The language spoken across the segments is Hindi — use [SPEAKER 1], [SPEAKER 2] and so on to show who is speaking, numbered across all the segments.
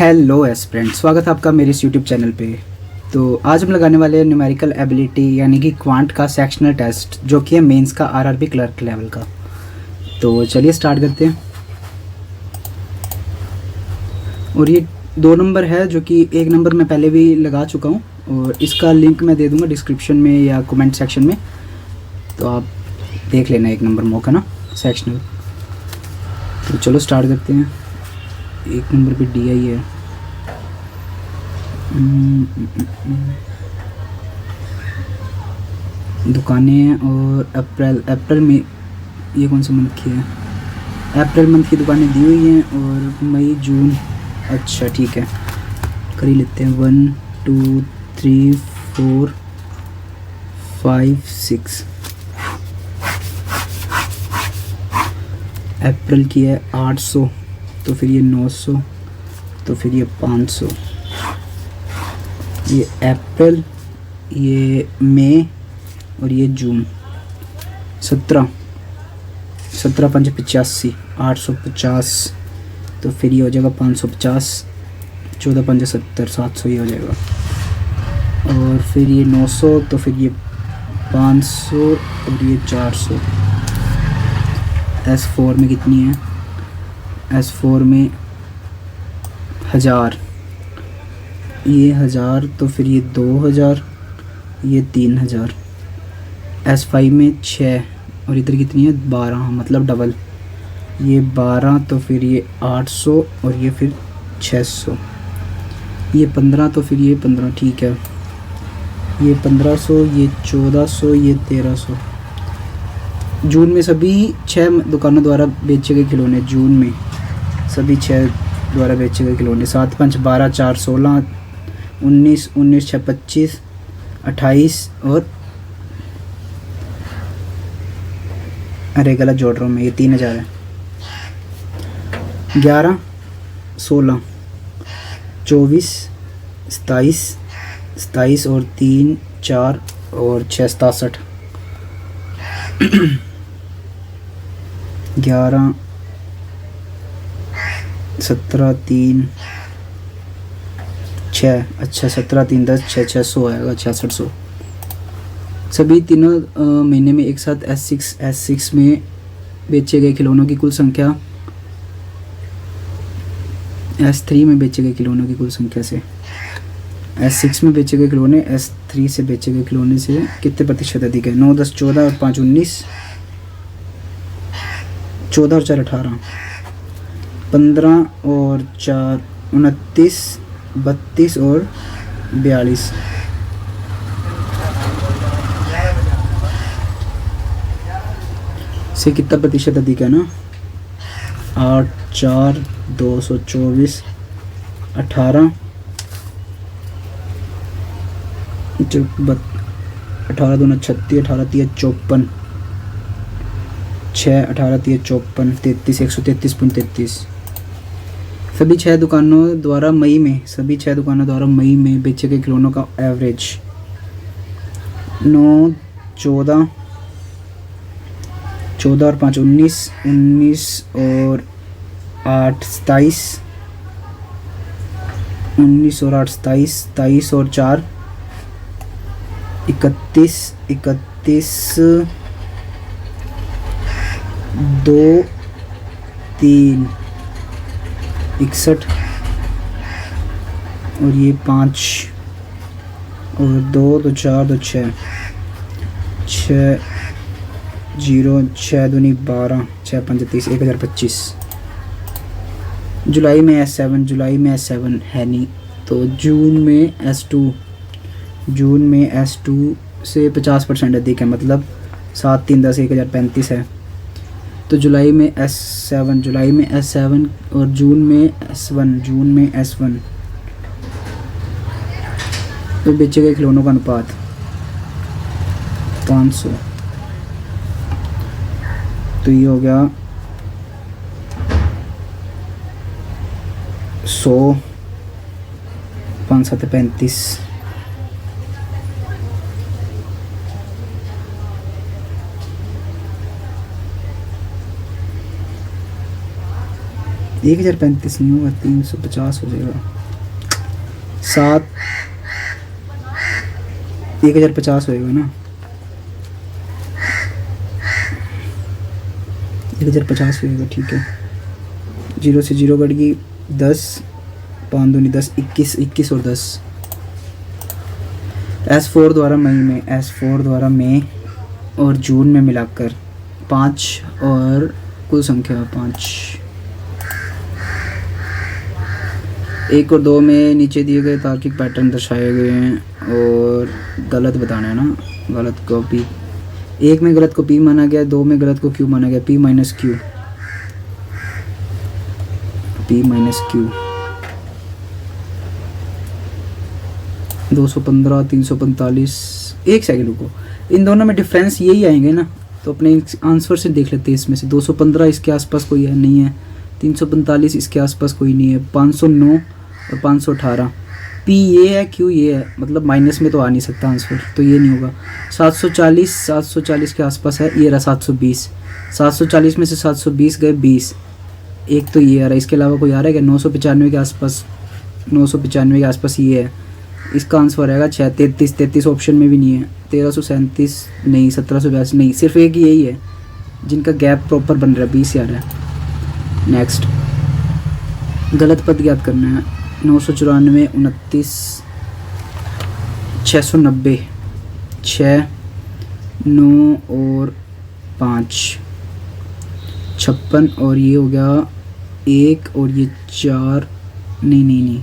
[SPEAKER 1] हेलो एस्पिरेंट, स्वागत है आपका मेरे इस यूट्यूब चैनल पे। तो आज हम लगाने वाले हैं न्यूमेरिकल एबिलिटी यानी कि क्वांट का सेक्शनल टेस्ट, जो कि है मेंस का आरआरबी क्लर्क लेवल का। तो चलिए स्टार्ट करते हैं। और ये 2 नंबर है, जो कि 1 नंबर मैं पहले भी लगा चुका हूँ और इसका लिंक मैं दे दूँगा डिस्क्रिप्शन में या कमेंट सेक्शन में, तो आप देख लेना 1 नंबर मॉक है ना, सेक्शनल। तो चलो स्टार्ट करते हैं। 1 नंबर पे डी आई है। दुकानें और अप्रैल में, ये कौन सा मंथ की है? अप्रैल मंथ की दुकानें दी हुई हैं और मई जून, अच्छा ठीक है कर ही लेते हैं। 1 2 3 4 5 6। अप्रैल की है 800, तो फिर ये 900, तो फिर ये 500। ये अप्रैल, ये मई और ये जून। 17 5 85, 850, तो फिर ये हो जाएगा 550। 14 5 70, 700 ये हो जाएगा। और फिर ये 900, तो फिर ये 500 और ये 400। S4 में कितनी है? S4 में 1000, ये 1000, तो फिर ये 2000, ये 3000। S5 में 6 और इधर कितनी है? 12, मतलब डबल। ये 12, तो फिर ये 800 और ये फिर 600। ये 15, तो फिर ये 15, ठीक है। ये 1500, ये 1400, ये 1300। जून में सभी 6 दुकानों द्वारा बेचे गए खिलौने, जून में सभी 6 द्वारा बेचे गए खिलौने। 7 5 12 4 16 19 19 6 25 28 और अरे गलत जोड़ रहा हूँ मैं, ये 3000 है। 11 16 24 27 और 3 4 और 6 67। 11 17 3 6, अच्छा 17 3 10 6 600 आएगा, 6600। सभी तीनों महीने में एक साथ S6 में बेचे गए खिलौनों की कुल संख्या S3 में बेचे गए खिलौनों की कुल संख्या से, S6 में बेचे गए खिलौने S3 से बेचे गए खिलौने से कितने प्रतिशत अधिक है? 9 10 14 और 5 19, 14 और 4 18, 15 और 4 29, 32 और 42। से कितना प्रतिशत अधिक है ना? 8 4 224, 18 18 दूना 36, 18 3 54, 6 18 3 54, 33 133.33। सभी 6 दुकानों द्वारा मई में बेचे गए खिलौनों का एवरेज 9 14 14 और 5 19 19 और 8 27, 19 और 8 27, 23 और 4 31, 2 3 61 और ये 5 और 2 तो 4 तो 6 0 6 दूनी 12 6 5 30, 1025। जुलाई में S7 है नहीं, तो जून में S2 से 50% अधिक है, मतलब 7 3 10 1035 है। तो जुलाई में S7 और जून में S1। तो बेचे गए खिलौनों का अनुपात 500, तो ये हो गया 100 5 7 35। 1035 नहीं होगा, 350 हो जाएगा। 7 1050 होएगा ना, 1050 होएगा, ठीक है। 0 से 0 कट गई, 10, 5 दूनी 10, 21, 21 और 10। S4 द्वारा मई और जून में मिलाकर 5 और कुल संख्या 5। 1 और 2 में नीचे दिए गए तार्किक पैटर्न दर्शाए गए हैं और गलत बताना है ना। गलत को P, 1 में गलत को P माना गया, 2 में गलत को Q माना गया, P minus Q, P minus Q। 215, 345। एक सेकंड रुको, इन दोनों में डिफरेंस यही आएंगे ना, तो अपने आंसर से देख लेते हैं। इसमें से 215 इसके आसपास कोई है नहीं है, 345 इसके आसपास कोई नहीं है, 509 और 518। P ये है, Q ये है, मतलब माइनस में तो आ नहीं सकता आंसर, तो ये नहीं होगा। 740 के आसपास है, ये रहा 720। 740 में से 720 गए 20, एक तो ये आ रहा है, इसके अलावा कोई आ रहा है क्या? 995 के आसपास, 995 के आसपास ये है, इसका आंसर आएगा 6। 33 ऑप्शन में भी नहीं है, 1337 नहीं, 1782 नहीं, सिर्फ एक ही यही है जिनका गैप प्रॉपर बन रहा है, 20 आ रहा है। नेक्स्ट, गलत पद याद करना है। 994, 29, 690, 6, 9 और 5, 56 और ये हो गया 1 और ये 4, नहीं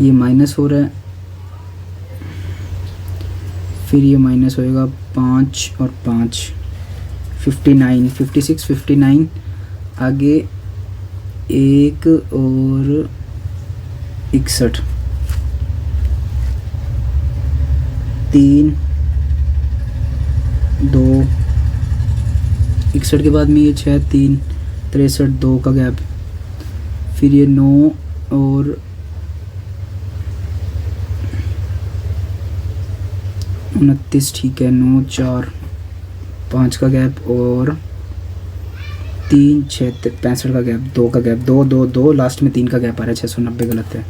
[SPEAKER 1] ये माइनस हो रहा है, फिर ये माइनस होएगा 5 और 5, 59, 56, 59, आगे 1 और 61, 3, 2, 61 के बाद में ये 6, 3, 63, 2 का गैप, फिर ये 9 और 29, ठीक है, 9, 4, 5 का गैप और 3, 6, 65 का गैप, 2 का गैप, 2, 2, 2, लास्ट में 3 का गैप आ रहा है, 690 गलत है।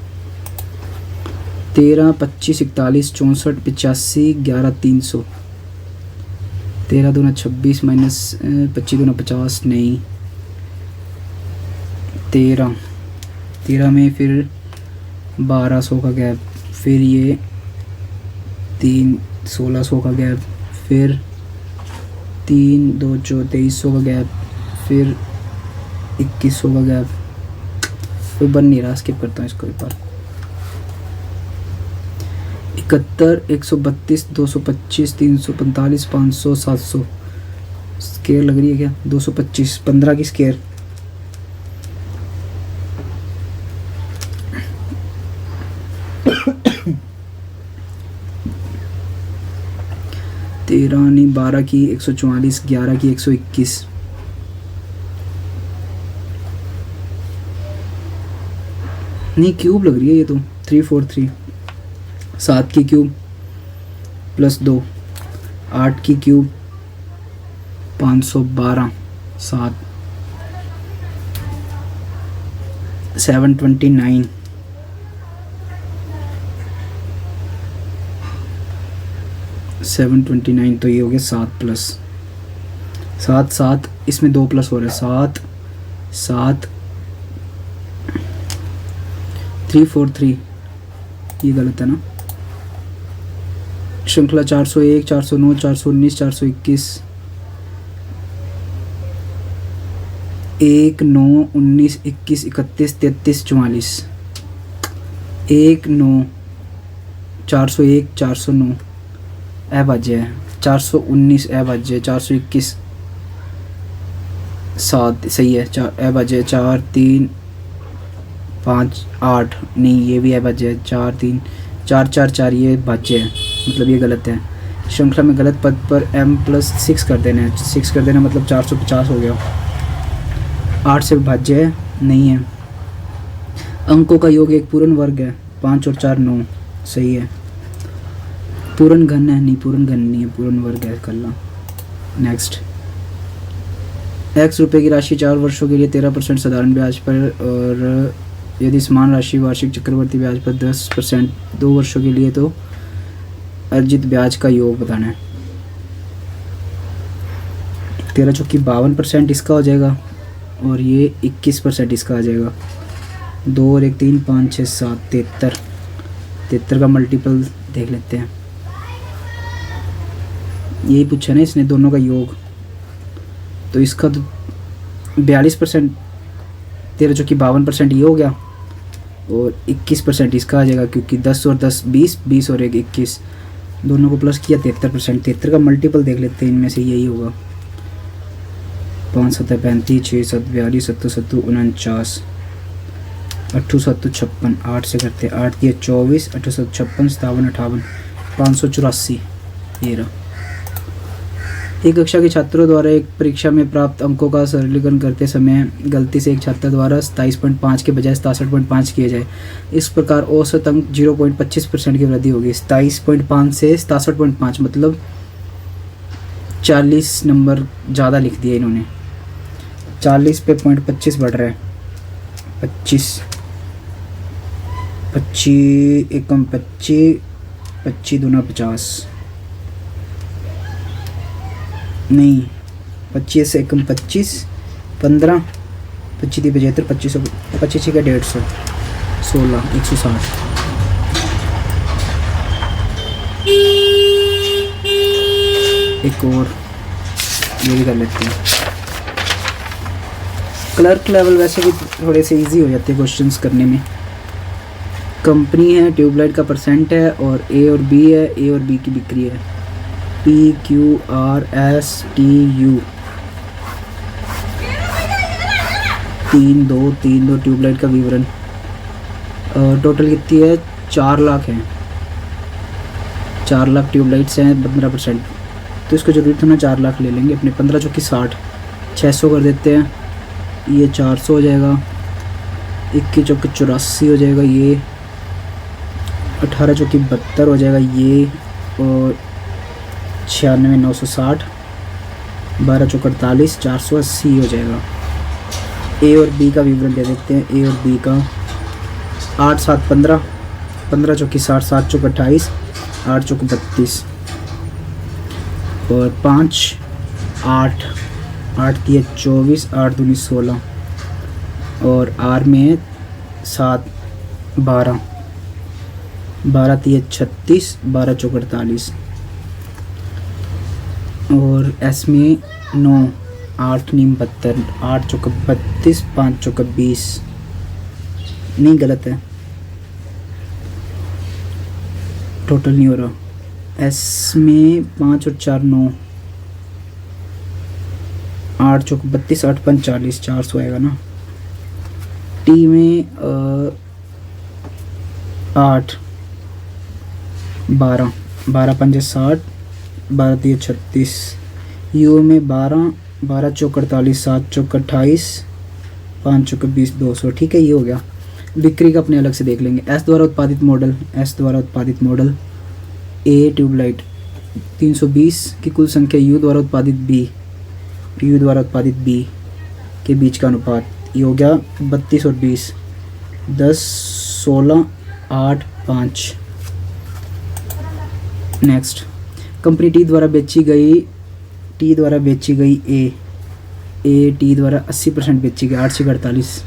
[SPEAKER 1] 13, 25, 41, 64, 85, 11, 300, 13 दूना 26 माइनस 25 दूना 50 नहीं, 13 में फिर 1200 का गैप, फिर ये 3, 1600 का गैप, फिर 3, 2, 2300 का गैप, फिर 2100 का गैप, कोई बन नहीं रहा, स्किप करता हूँ इसको एक बार। 71, 132, 225, 345, 500, 700, स्केयर लग रही है क्या? 225, 15 की स्केयर, तेरह नहीं, 12 की 144, 11 की 121, नहीं क्यूब लग रही है ये तो, 343, 7 की क्यूब प्लस 2, 8 की क्यूब 512, 7, 729, 729, तो ये हो गया 7 प्लस 7, 7 इसमें 2 प्लस हो रहा है, 7, 7, 343, ये गलत है ना। श्रृंखला 401, 409, 419, 421, 1, 9, 19, 21, 31, 33, 44, 1, 9, 401, 409 अभाज्य है, 419 अभाज्य है, 421 7 सही है, 4 अभाज्य, 4, 3, 5, 8 नहीं, ये भी अभाज्य है, 4, 3, 4, 4, 4 ये भाज्य है, मतलब ये गलत है। श्रृंखला में गलत पद पर m+6 कर देना है, 6 कर देना मतलब 450 हो गया। 8 से भाज्य है नहीं है। अंकों का योग एक पूर्ण वर्ग है, 5 और 4 9 सही है। पूर्ण घन है नहीं, पूर्ण घन नहीं है, पूर्ण वर्ग है कल्ला। नेक्स्ट x रुपये की राशि 4 वर्षों के लिए 13% साधारण ब्याज पर, और यदि समान राशि वार्षिक चक्रवर्ती ब्याज पर 10% 2 वर्षों के लिए, तो अर्जित ब्याज का योग बताना है। 13 चौकी 52% इसका हो जाएगा, और ये 21% इसका आ जाएगा। 2 और 1 3 5 6 7 73, 73 का मल्टीपल देख लेते हैं। यही पूछा ना इसने, दोनों का योग, तो इसका तो 42%, 13 चौकी 52% ये हो गया, और 21% इसका आ जाएगा, क्योंकि 10 और 10 20, 20 और 1 21, दोनों को प्लस किया 73%। 73 का मल्टीपल देख लेते हैं, इनमें से यही होगा। 5 7 35, 6 7 42, 7 7 49, 8 7 56, 8 से करते 8 दिए 24, 8 7 56, 57 58, 584 ये रहा। एक कक्षा के छात्रों द्वारा एक परीक्षा में प्राप्त अंकों का सरलीकरण करते समय गलती से एक छात्र द्वारा 27.5 के बजाय 67.5 किए जाए। इस प्रकार औसत अंक 0.25% की वृद्धि होगी। 27.5 से 67.5 मतलब 40 नंबर ज़्यादा लिख दिए इन्होंने। 40 पे 0.25 बढ़ रहा है। 25 एकम 25, 25 दूना 50 नहीं, 25 से एकम 25, 15, 25 दी 75, 25 25 का 150, 16 160। एक और ये भी कर लेते हैं। क्लर्क लेवल वैसे भी थोड़े से इजी हो जाते हैं क्वेश्चंस करने में। कंपनी है, ट्यूबलाइट का परसेंट है, और ए और बी है। ए और बी की बिक्री है PQRSTU 3232 ट्यूबलाइट का विवरण। टोटल कितनी है? 4 लाख है। 4 लाख ट्यूबलाइट्स हैं, 15%, तो इसको जरूरत है ना 4 लाख ले लेंगे अपने। 15 चौकी 60, 600 कर देते हैं, ये 400 हो जाएगा। 21 चौकी 84 हो जाएगा ये। 18 चौकी 72 हो जाएगा ये, और 96 960। 12 चौक 48, 480 हो जाएगा। ए और बी का विवरण दे देते हैं। ए और बी का 8 7 15, 15 चौकी 60, 7 चौक 28, 8 चौक 32, और 5 8 8 दिए 24, 8 दूनी 16, और आर में 7 12, 12 दिए 36, 12 चौक 48, और एस में 9 8 नीम 72, 8 चौक 32, 5 चौक 20, नहीं गलत है, टोटल नहीं हो रहा। एस में 5 और 4 9, 8 चौक 32, 8 5 40, 400 आएगा ना। टी में 8 12, 12 5 60, 12 3 36। यू में 12, 12 चौक 48, 7 चौक 28, 5 चौक 20, 200। ठीक है, ये हो गया। बिक्री का अपने अलग से देख लेंगे। एस द्वारा उत्पादित मॉडल, एस द्वारा उत्पादित मॉडल। ए ट्यूबलाइट 320 की कुल संख्या यू द्वारा उत्पादित बी, यू द्वारा उत्पादित बी के बीच का अनुपात, ये हो गया 32 और 20, 10 16 8 5। नेक्स्ट, कंपनी टी द्वारा बेची गई ए टी द्वारा 80% बेची गई, 8 से 48।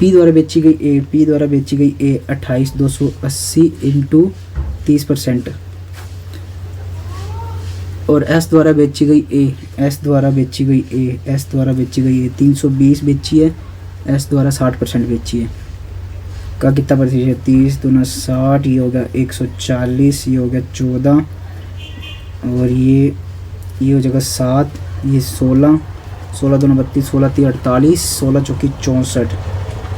[SPEAKER 1] पी द्वारा बेची गई ए 28 280 इंटू 30%, और एस द्वारा बेची गई ए 320 बेची है, एस द्वारा 60% बेची है। का कितना प्रतिशत? 30 दूना 60, ये हो गया 140, ये हो गया 14, और ये हो जाएगा 7, ये 16, 16 दूना 32, 16 3 48, 16 चौकी 64,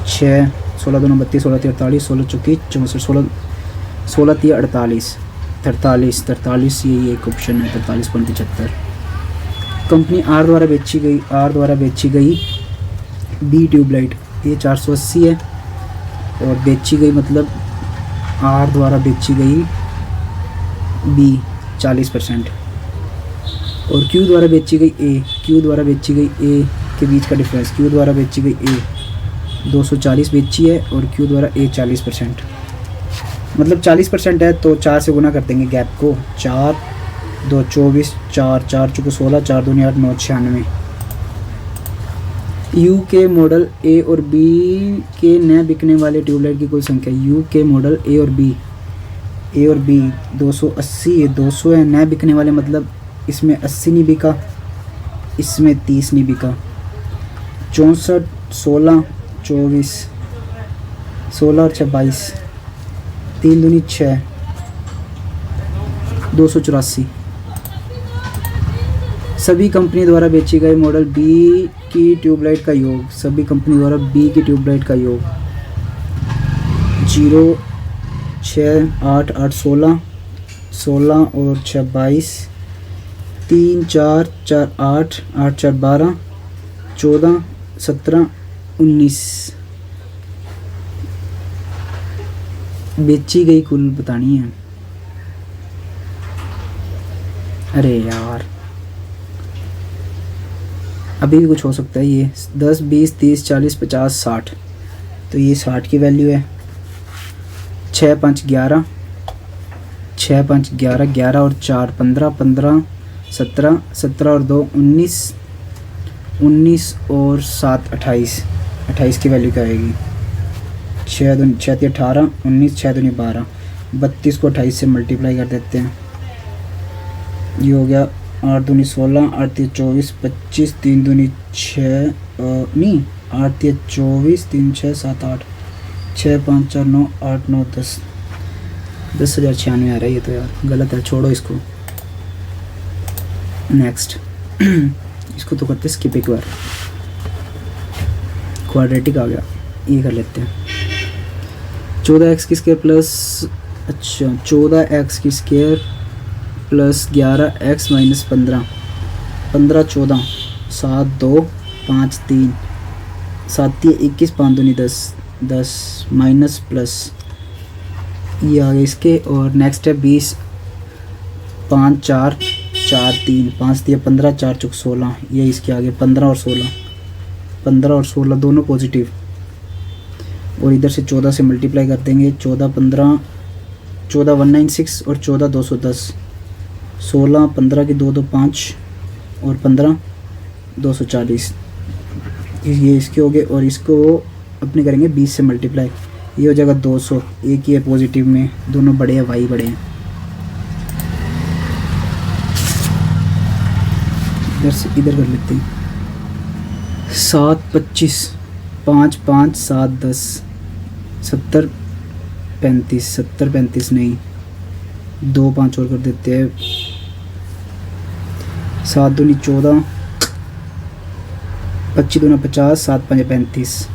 [SPEAKER 1] 6 16 दूना 32, 16 3 48, 16 चौकी 64, 16 3 48, 43, ये एक ऑप्शन है 43.75। कंपनी आर द्वारा बेची गई बी ट्यूबलाइट, ये 480 है, और बेची गई मतलब आर द्वारा बेची गई बी 40%, और क्यू द्वारा बेची गई ए, क्यू द्वारा बेची गई ए के बीच का डिफरेंस, क्यू द्वारा बेची गई ए 240 बेची है और क्यू द्वारा ए 40%, मतलब 40% है तो 4 से गुना कर देंगे गैप को। 4 2 24, 4 4 चुको 16, 4 दूनी 8, 9 96। यू के मॉडल ए और बी के नए बिकने वाले ट्यूबलाइट की कुल संख्या, यू के मॉडल ए और बी 280 है, 200 है। नए बिकने वाले मतलब इसमें 80 नहीं बिका, इसमें 30 नहीं बिका। 64 16 24, 16 और 6 22, 3 दूनी 6, 284। सभी कंपनी द्वारा बेची गई मॉडल बी की ट्यूबलाइट का योग, सभी कंपनी द्वारा बी की ट्यूबलाइट का योग 0 6 8 8 16, 16 और 6 22, 3 4 4 8 8 4 12, 14 17 19। बेची गई कुल बतानी है। अरे यार अभी भी कुछ हो सकता है। ये 10 20 30 40 50 60, तो ये 60 की वैल्यू है। 6 5 11, 6 5 11, 11 और 4 15, 15 17, 17 और 2 19, 19 और 7 28, 28 की वैल्यू क्या आएगी? 6 दूनी 6 18, 19 6 दूनी 12, 32 को 28 से मल्टीप्लाई कर देते हैं। ये हो गया 8 दूनी 16, 8 3 24, 25, 3 दूनी 6 नहीं 8 3 24, 3 6 7 8, 6 5 4 9 8 9 10, 10,096 आ रहा है। ये तो यार गलत है, छोड़ो इसको। नेक्स्ट इसको तो करते स्किप एक बार। क्वाड्रेटिक आ गया, ये कर लेते हैं। 14x की स्क्वायर प्लस, अच्छा 14x की स्क्वायर प्लस 11x माइनस 15, 15 14, 7 2 5 3, 7 21, 5 दूनी 10, 10 माइनस प्लस ये आ गए इसके। और नेक्स्ट है 20, 5 4 4 3, 5 दिया 15, 4 चुक 16, ये इसके आगे 15 और 16, 15 और 16 दोनों पॉजिटिव। और इधर से 14 से मल्टीप्लाई कर देंगे। 14 15, 14 196 और 14 210, 16 15 की 2 2 5 और 15 240, ये इसके हो गए। और इसको अपने करेंगे 20 से मल्टीप्लाई, ये हो जाएगा 200। एक ही है पॉजिटिव में, दोनों बड़े हैं, वाई बड़े हैं। इधर से इधर कर लेते हैं। 7 25, 5 5 7 10, 70 35, 70 35 नहीं 2 5 और कर देते हैं। 7 दूनी 14, 25 दूना 50, 7 5 35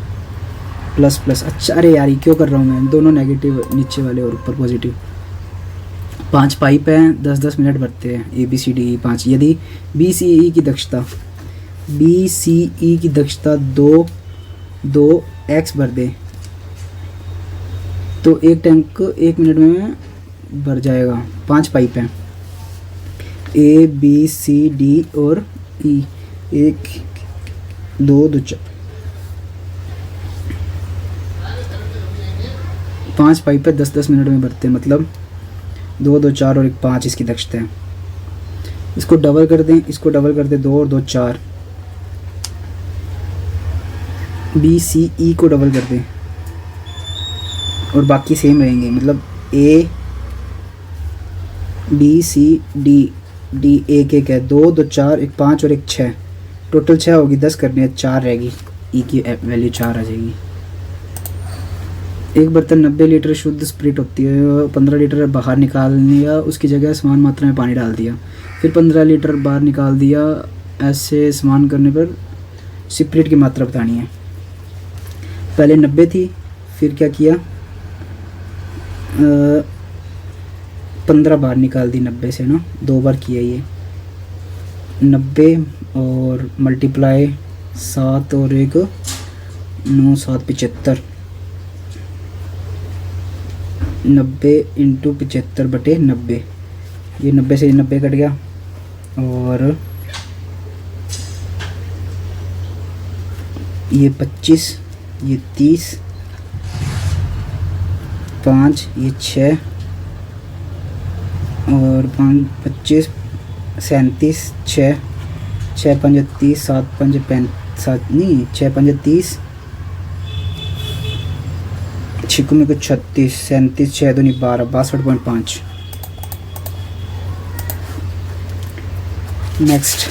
[SPEAKER 1] प्लस प्लस। अच्छा अरे यार ये क्यों कर रहा हूँ मैं, दोनों नेगेटिव नीचे वाले और ऊपर पॉजिटिव। 5 पाइप हैं, 10-10 मिनट भरते हैं। ABCD 5। यदि BCE की दक्षता, BCE की दक्षता 2x भर दे तो एक टैंक 1 मिनट में भर जाएगा। 5 पाइप हैं ABCD और E, 1 2 2 4, 5 पाइप है, 10-10 मिनट में भरते हैं, मतलब 2 2 4 और 1 5 इसकी दक्षता है। इसको डबल कर दें, इसको डबल कर दें, 2 और 2 4। BCE को डबल कर दें और बाकी सेम रहेंगे, मतलब A B C D, D 1 1 है, 2 2 4 1 5 और 1 6, टोटल 6 होगी। 10 करनी है, 4 रहेगी, E की वैल्यू 4 आ जाएगी। एक बर्तन 90 लीटर शुद्ध स्प्रिट होती है, 15 लीटर बाहर निकाल लिया, उसकी जगह समान मात्रा में पानी डाल दिया, फिर 15 लीटर बाहर निकाल दिया। ऐसे समान करने पर स्प्रिट की मात्रा बतानी है। पहले 90 थी, फिर क्या किया, 15 बाहर निकाल दी 90 से ना, 2 बार किया ये। 90 और मल्टीप्लाई 7 और 1 9 7 75, 90 इंटू 75 बटे 90, ये 90 से 90 कट गया, और ये 25, ये 30, 5, ये 6 और 5 25 37, 6 6 5 30, 7 5 7 नहीं 6 5 30, 6 में को 36, 37, 6 दूनी 12, 62.5। नेक्स्ट,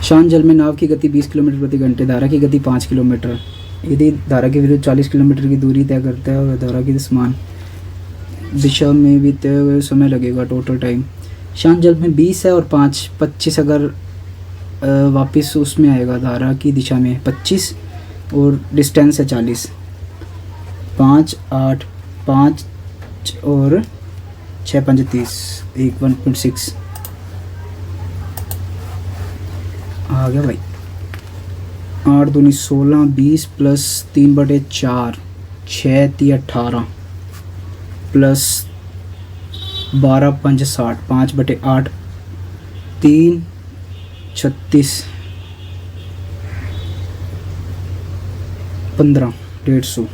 [SPEAKER 1] शांत जल में नाव की गति 20 किलोमीटर प्रति घंटे, धारा की गति 5 किलोमीटर। यदि धारा के विरुद्ध 40 किलोमीटर की दूरी तय करता है और धारा की समान दिशा में भी तय समय लगेगा, टोटल टाइम। शांत जल में 20 है और 5 25, अगर वापस उसमें आएगा धारा की दिशा में 25 और डिस्टेंस है 40, 5 8 5 और 6 5 30, 1.6 आ गया भाई। 8 दूनी 16, 20 प्लस 3/4, 6 3 18 प्लस 12 5 60, 5/8, 3 36, 15 150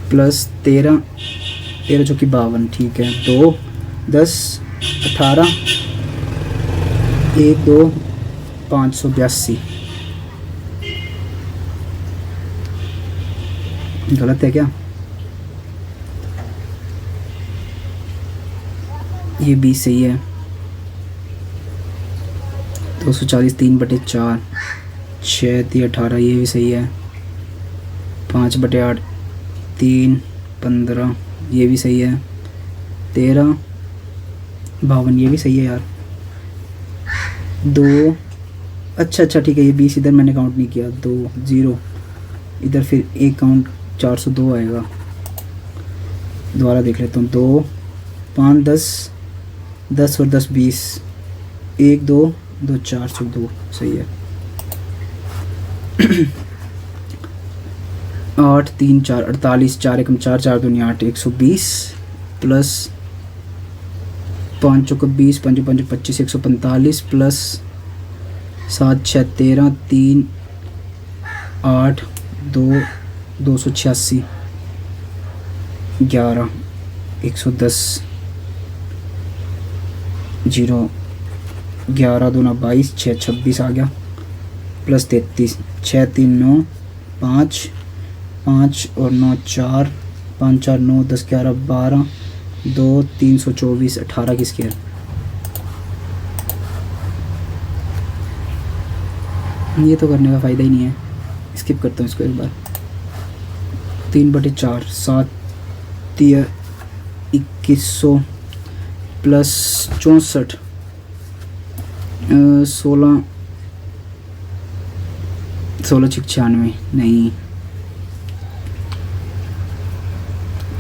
[SPEAKER 1] प्लस 13 13 चौकी 52, ठीक है। 2 10 18, 1 2 582। गलत है क्या? ये 20 सही है। 240, 3/4, 6 3 18, ये भी सही है। 5/8, 3 15, ये भी सही है। 13 52, ये भी सही है यार। 2 अच्छा ठीक है, ये 20 इधर मैंने काउंट नहीं किया। 2 0 इधर, फिर एक काउंट 402 आएगा। दोबारा देख लेता हूँ। 2 5 10 10 और 10 20, 1 2 2 402 सही है। 8 3 4 48, 4 1 4 4 2 8, 120 प्लस 5 चौको 20, 5 5 25, 145 प्लस 7 6 13, 3 8 2 286, 11 110, 0 11 2 22, 6 26 आ गया प्लस 33, 6 3 9 5 5 और 9 4, 5 4 9 10 11 12, 2 324, 18 की स्क्वायर। ये तो करने का फ़ायदा ही नहीं है, स्किप करता हूँ इसको एक बार। 3/4, 7 3 2100 प्लस 64, 16 16 96, नहीं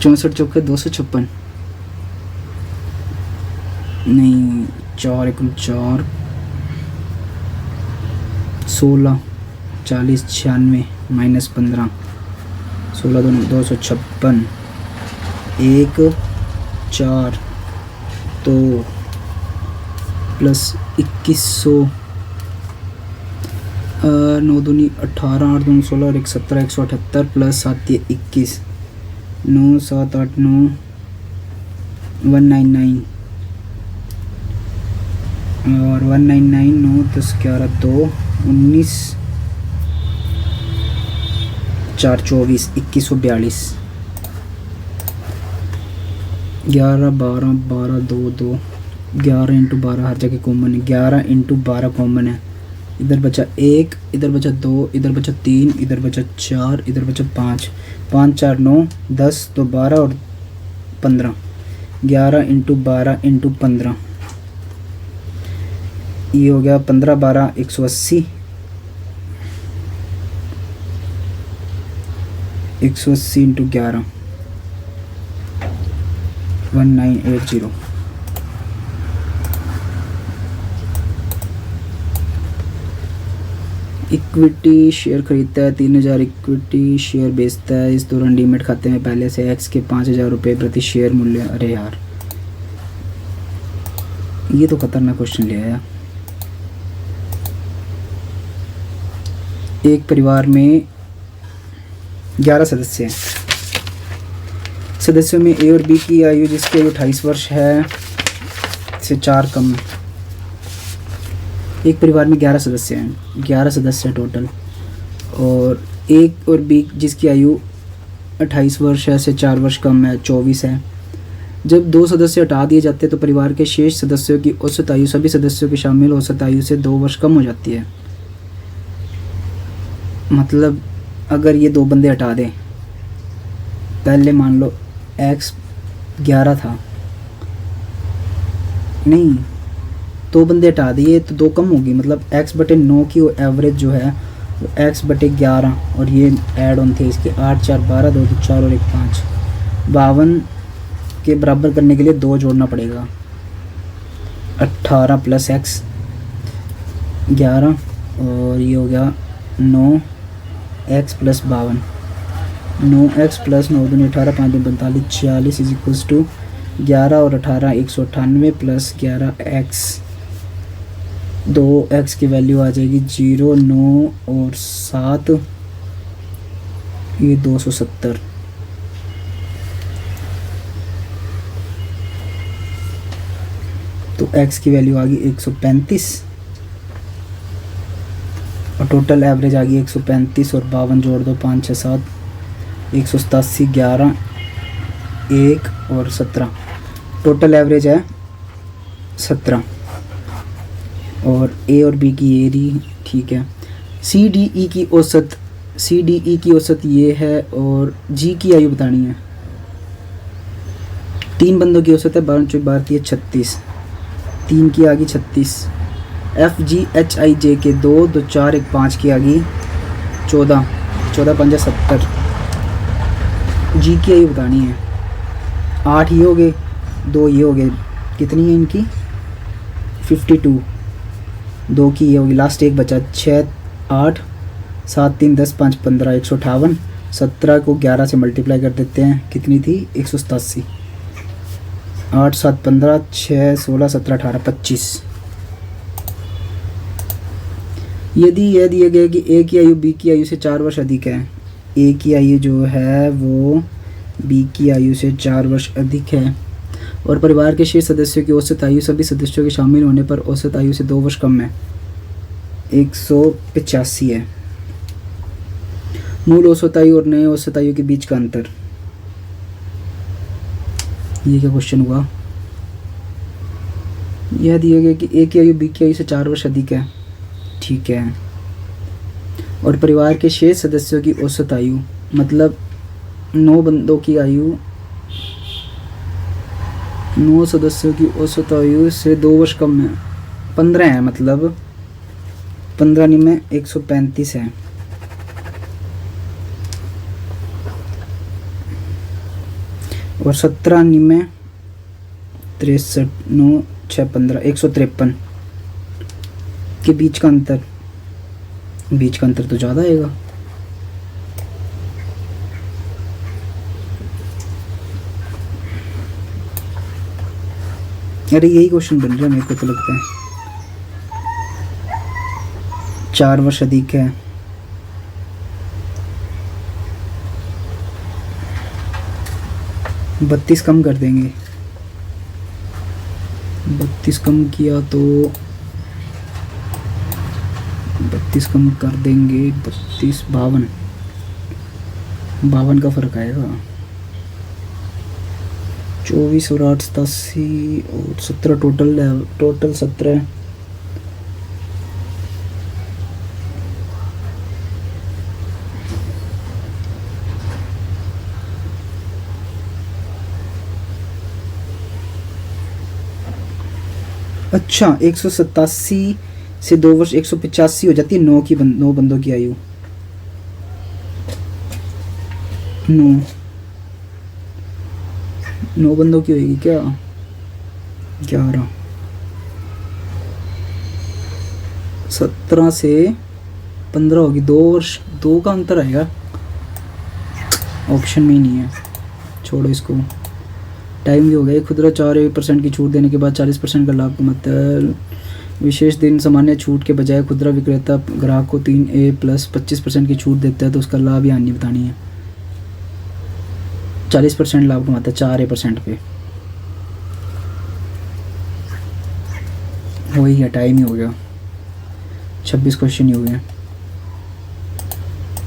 [SPEAKER 1] 64 चौके 256, नहीं 4 1 4, 16 40 96 माइनस 15, 16 2 256, 1 4 2 प्लस 2100, 9 दूनी 18, 8 दूनी 16 और 1 17, 178 प्लस 7 21, 9 7 8 9 199 और 199, 9 10 11 2 19 4 24, 2142, 11 12 12 2 2, 11 × 12 हर जगह कॉमन है। 11 × 12 कॉमन है। इधर बचा 1, इधर बचा 2, इधर बचा 3, इधर बचा 4, इधर बचा 5, 5 4 9 10 तो 12 और 15, 11 × 12 × 15, ये हो गया 15 12 180, 180 × 11 1980। इक्विटी शेयर खरीदता है, 3000 इक्विटी शेयर बेचता है। इस दौरान डीमेट खाते में पहले से एक्स के 5000 रुपये प्रति शेयर मूल्य। अरे यार ये तो खतरनाक क्वेश्चन ले आया। एक परिवार में 11 सदस्य हैं। सदस्यों में ए और बी की आयु, जिसकी आयु 28 वर्ष है, से 4 कम। एक परिवार में 11 सदस्य हैं, 11 सदस्य टोटल, और एक और बी जिसकी आयु 28 वर्ष है से 4 वर्ष कम है, 24 है। जब 2 सदस्य हटा दिए जाते हैं तो परिवार के शेष सदस्यों की औसत आयु सभी सदस्यों की शामिल औसत आयु से 2 वर्ष कम हो जाती है। मतलब अगर ये 2 बंदे हटा दें, पहले मान लो x 11 था, नहीं 2 बंदे हटा दिए तो 2 कम होगी, मतलब x/9 की एवरेज जो है वो x/11, और ये ऐड ऑन थे इसके 8 4 12, 2 2 4 और 1 5, 52 के बराबर करने के लिए 2 जोड़ना पड़ेगा। 18 + x 11, और ये हो गया 9x + 52, 9x + 9 दूनी 18, 5 दूनी 45, 46 = 11 और 18 198 + 11x, 2x की वैल्यू आ जाएगी 0, 9 और 7, ये 270। तो x की वैल्यू आ गई 135, और टोटल एवरेज आ गई 135, और 52 जोड़ दो 5 6 7, 187, 11 1 और 17, टोटल एवरेज है 17। और ए और बी की ये रही, ठीक है। सी डी ई की औसत ये है, और जी की आयु बतानी है। 3 बंदों की औसत है 12 × 12 36, 3 की आ गई 36। एफ जी एच आई जे के 2 2 4 1 5 की आ गई 14, 14 5 70। जी की आयु बतानी है। 8 ये हो गए, 2 ये हो गए, कितनी है इनकी 52, 2 की ये होगी, लास्ट एक बचा 6 8 7 3 10 5 15, 158। 17 को 11 से मल्टीप्लाई कर देते हैं, कितनी थी 187। 8 7 15, 6 16 17 18 25। यदि यह दिया गया कि ए की आयु बी की आयु से 4 वर्ष अधिक है, ए की आयु जो है वो बी की आयु से 4 वर्ष अधिक है, और परिवार के शेष सदस्यों की औसत आयु सभी सदस्यों के शामिल होने पर औसत आयु से 2 वर्ष कम है, 185 है। मूल औसत आयु और नए औसत आयु के बीच का अंतर। ये क्या क्वेश्चन हुआ। यह दिया गया कि ए की आयु बी की आयु से 4 वर्ष अधिक है, ठीक है, और परिवार के शेष सदस्यों की औसत आयु, मतलब 9 बंदों की आयु, 9 सदस्यों की औसत आयु से 2 वर्ष कम है, 15 है, मतलब 15 में 135 है। और 17 में 63, 9 6 15, 153 के बीच का अंतर, तो ज़्यादा आएगा। अरे यही क्वेश्चन बन रहा है मेरे को तो लगता है। 4 वर्ष अधिक है, बत्तीस कम कर देंगे, 32 कम किया तो 32 कम कर देंगे, 32 52, 52 का फर्क आएगा। 24 और 8 87 और 17, टोटल 17 है। अच्छा 187 से 2 वर्ष 185 हो जाती है 9 बंदों की आयु। 9 बंदों की होगी क्या, 11, 17 से 15 होगी, 2 वर्ष, 2 का अंतर आएगा। ऑप्शन में ही नहीं है, छोड़ो इसको। टाइम भी हो गया। खुदरा 4% की छूट देने के बाद 40% का लाभ कमाता है। विशेष दिन सामान्य छूट के बजाय खुदरा विक्रेता ग्राहक को 3A प्लस 25% की छूट देता है, तो उसका लाभ या हानि बतानी है। 40% लाभ कमाता है 4% पे। हो ही गया, टाइम ही हो गया, 26 क्वेश्चन ही हो गए।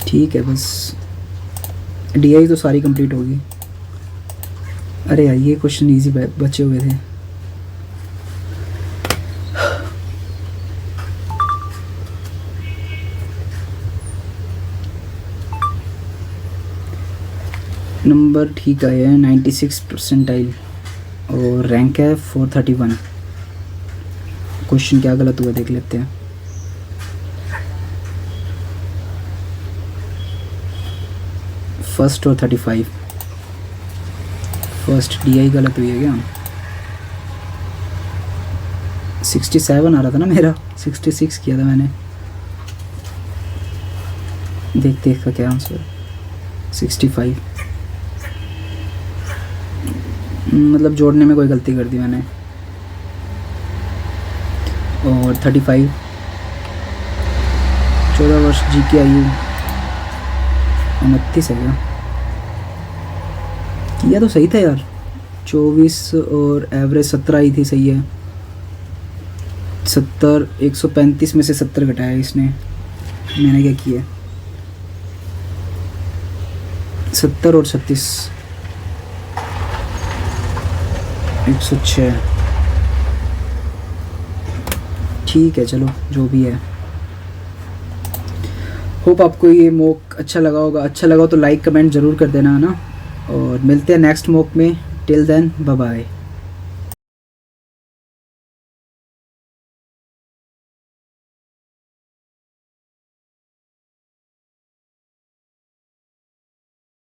[SPEAKER 1] ठीक है, बस DI तो सारी कंप्लीट होगी। अरे यार ये क्वेश्चन इजी बचे हुए थे। नंबर ठीक आया है 96 परसेंटाइल और रैंक है 431। क्वेश्चन क्या गलत हुआ देख लेते हैं। फर्स्ट और 35, फर्स्ट DI गलत हुई है क्या? 67 आ रहा था ना मेरा, 66 किया था मैंने। देखते इसका क्या आंसर। 65 मतलब जोड़ने में कोई गलती कर दी मैंने। और 35 14 वर्ष जी की आयु 29 है क्या? किया तो सही था यार, 24 और एवरेज 17 आई थी, सही है। 70 135 में से 70 घटाया इसने, मैंने क्या किया? 70 और 36 106। ठीक है चलो जो भी है। होप आपको ये मॉक अच्छा लगा होगा। अच्छा लगा तो लाइक कमेंट ज़रूर कर देना है ना। और मिलते हैं नेक्स्ट मॉक में। Till then bye bye.